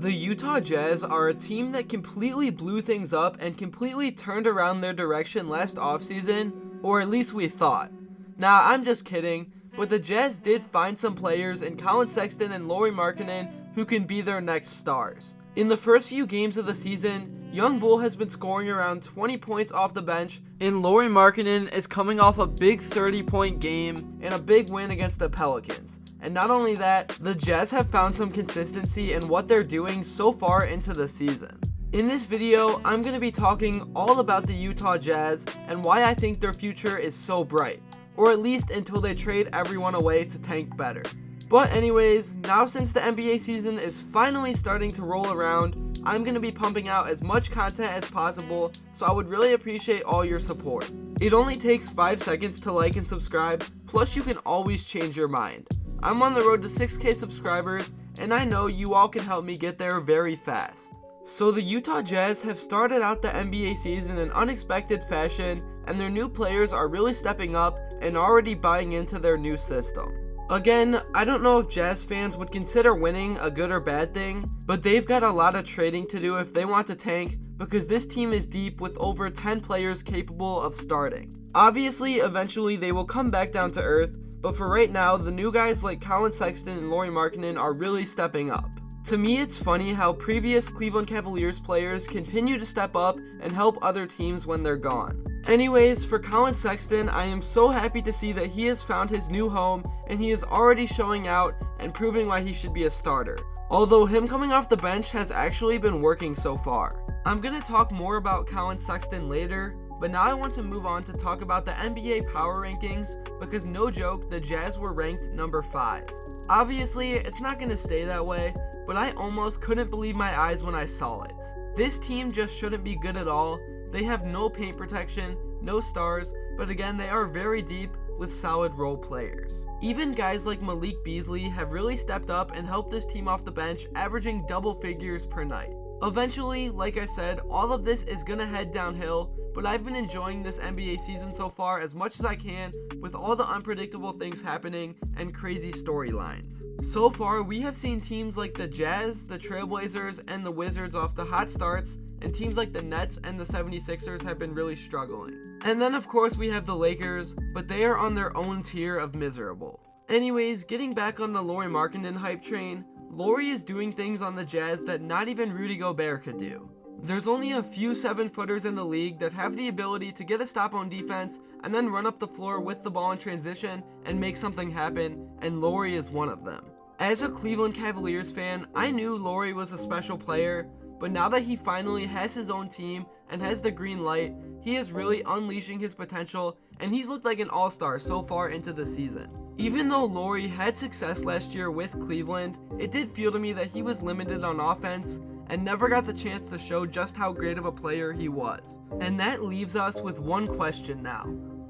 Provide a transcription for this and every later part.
The Utah Jazz are a team that completely blew things up and completely turned around their direction last offseason, or at least we thought. Nah, I'm just kidding, but the Jazz did find some players in Collin Sexton and Lauri Markkanen who can be their next stars. In the first few games of the season, Young Bull has been scoring around 20 points off the bench, and Lauri Markkanen is coming off a big 30-point game and a big win against the Pelicans. And not only that, the Jazz have found some consistency in what they're doing so far into the season. In this video, I'm going to be talking all about the Utah Jazz and why I think their future is so bright, or at least until they trade everyone away to tank better. But anyways, now since the NBA season is finally starting to roll around, I'm going to be pumping out as much content as possible, so I would really appreciate all your support. It only takes 5 seconds to like and subscribe, plus you can always change your mind. I'm on the road to 6K subscribers, and I know you all can help me get there very fast. So the Utah Jazz have started out the NBA season in unexpected fashion, and their new players are really stepping up and already buying into their new system. Again, I don't know if Jazz fans would consider winning a good or bad thing, but they've got a lot of trading to do if they want to tank, because this team is deep with over 10 players capable of starting. Obviously, eventually they will come back down to earth, but for right now, the new guys like Collin Sexton and Lauri Markkanen are really stepping up. To me, it's funny how previous Cleveland Cavaliers players continue to step up and help other teams when they're gone. Anyways, for Collin Sexton, I am so happy to see that he has found his new home and he is already showing out and proving why he should be a starter. Although him coming off the bench has actually been working so far. I'm going to talk more about Collin Sexton later, but now I want to move on to talk about the NBA power rankings, because no joke, the Jazz were ranked number 5. Obviously, it's not going to stay that way, but I almost couldn't believe my eyes when I saw it. This team just shouldn't be good at all. They have no paint protection, no stars, but again, they are very deep with solid role players. Even guys like Malik Beasley have really stepped up and helped this team off the bench, averaging double figures per night. Eventually, like I said, all of this is gonna head downhill, but I've been enjoying this NBA season so far as much as I can, with all the unpredictable things happening and crazy storylines. So far, we have seen teams like the Jazz, the Trailblazers, and the Wizards off to hot starts, and teams like the Nets and the 76ers have been really struggling. And then of course we have the Lakers, but they are on their own tier of miserable. Anyways, getting back on the Lauri Markkanen hype train, Lauri is doing things on the Jazz that not even Rudy Gobert could do. There's only a few 7-footers in the league that have the ability to get a stop on defense and then run up the floor with the ball in transition and make something happen, and Lauri is one of them. As a Cleveland Cavaliers fan, I knew Lauri was a special player, but now that he finally has his own team and has the green light, he is really unleashing his potential, and he's looked like an all-star so far into the season. Even though Lauri had success last year with Cleveland, it did feel to me that he was limited on offense and never got the chance to show just how great of a player he was. And that leaves us with one question now.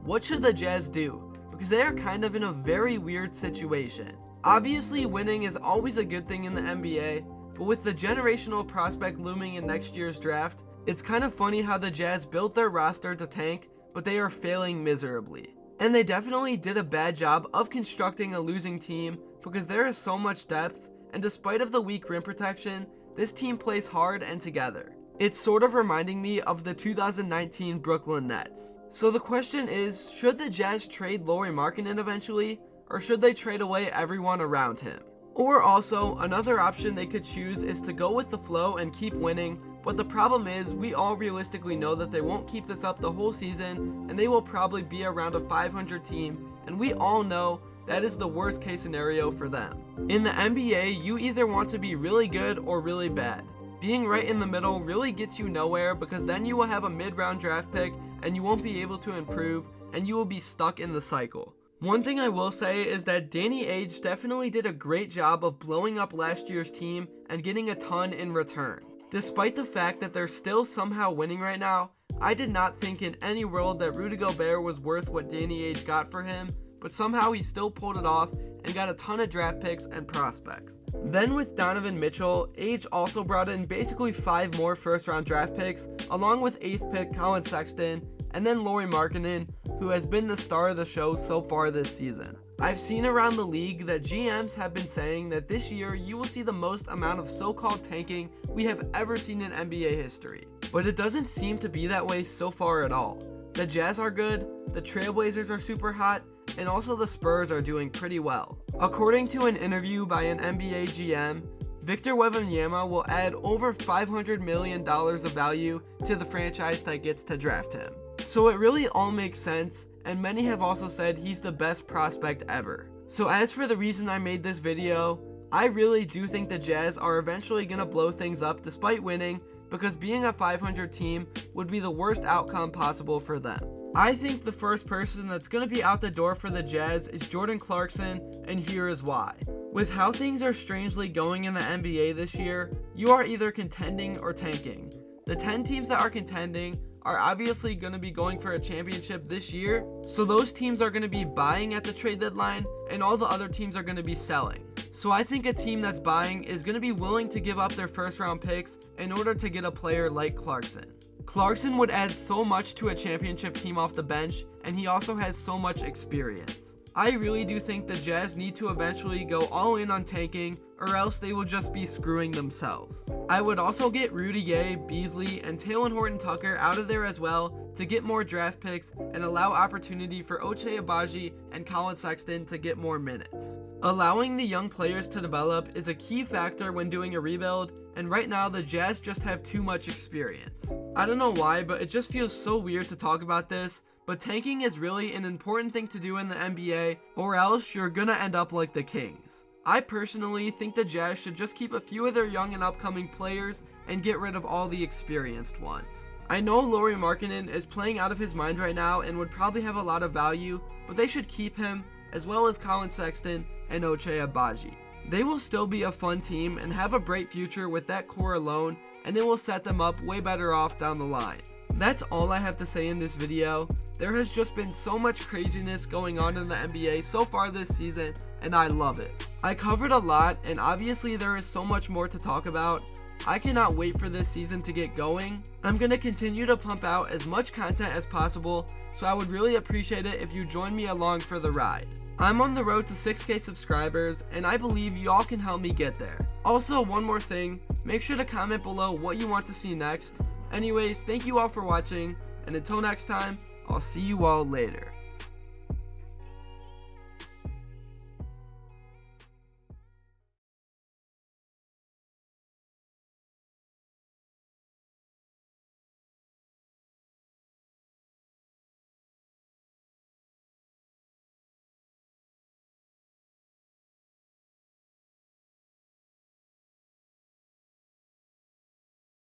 What should the Jazz do? Because they are kind of in a very weird situation. Obviously, winning is always a good thing in the NBA, but with the generational prospect looming in next year's draft, it's kind of funny how the Jazz built their roster to tank, but they are failing miserably. And they definitely did a bad job of constructing a losing team, because there is so much depth, and despite of the weak rim protection, this team plays hard and together. It's sort of reminding me of the 2019 Brooklyn Nets. So the question is, should the Jazz trade Lauri Markkanen eventually, or should they trade away everyone around him? Or also, another option they could choose is to go with the flow and keep winning, but the problem is, we all realistically know that they won't keep this up the whole season, and they will probably be around a 500 team, and we all know that is the worst case scenario for them. In the NBA, you either want to be really good or really bad. Being right in the middle really gets you nowhere, because then you will have a mid-round draft pick and you won't be able to improve, and you will be stuck in the cycle. One thing I will say is that Danny Ainge definitely did a great job of blowing up last year's team and getting a ton in return. Despite the fact that they're still somehow winning right now, I did not think in any world that Rudy Gobert was worth what Danny Ainge got for him, but somehow he still pulled it off and got a ton of draft picks and prospects. Then with Donovan Mitchell, Ainge also brought in basically 5 more first-round draft picks, along with 8th pick Collin Sexton, and then Lauri Markkanen, who has been the star of the show so far this season. I've seen around the league that GMs have been saying that this year you will see the most amount of so-called tanking we have ever seen in NBA history. But it doesn't seem to be that way so far at all. The Jazz are good, the Trailblazers are super hot, and also the Spurs are doing pretty well. According to an interview by an NBA GM, Victor Wembanyama will add over $500 million of value to the franchise that gets to draft him. So it really all makes sense, and many have also said he's the best prospect ever. So as for the reason I made this video, I really do think the Jazz are eventually going to blow things up despite winning, because being a 500 team would be the worst outcome possible for them. I think the first person that's going to be out the door for the Jazz is Jordan Clarkson, and here is why. With how things are strangely going in the NBA this year, you are either contending or tanking. The 10 teams that are contending are obviously going to be going for a championship this year, so those teams are going to be buying at the trade deadline, and all the other teams are going to be selling. So I think a team that's buying is going to be willing to give up their first round picks in order to get a player like Clarkson. Clarkson would add so much to a championship team off the bench, and he also has so much experience. I really do think the Jazz need to eventually go all in on tanking, or else they will just be screwing themselves. I would also get Rudy Gay, Beasley, and Talen Horton-Tucker out of there as well to get more draft picks and allow opportunity for Ochai Agbaji and Collin Sexton to get more minutes. Allowing the young players to develop is a key factor when doing a rebuild, and right now the Jazz just have too much experience. I don't know why, but it just feels so weird to talk about this, but tanking is really an important thing to do in the NBA, or else you're gonna end up like the Kings. I personally think the Jazz should just keep a few of their young and upcoming players and get rid of all the experienced ones. I know Lauri Markkanen is playing out of his mind right now and would probably have a lot of value, but they should keep him, as well as Collin Sexton and Ochai Agbaji. They will still be a fun team and have a bright future with that core alone, and it will set them up way better off down the line. That's all I have to say in this video. There has just been so much craziness going on in the NBA so far this season, and I love it. I covered a lot, and obviously there is so much more to talk about. I cannot wait for this season to get going. I'm going to continue to pump out as much content as possible, so I would really appreciate it if you join me along for the ride. I'm on the road to 6K subscribers, and I believe y'all can help me get there. Also, one more thing, make sure to comment below what you want to see next. Anyways, thank you all for watching, and until next time, I'll see you all later.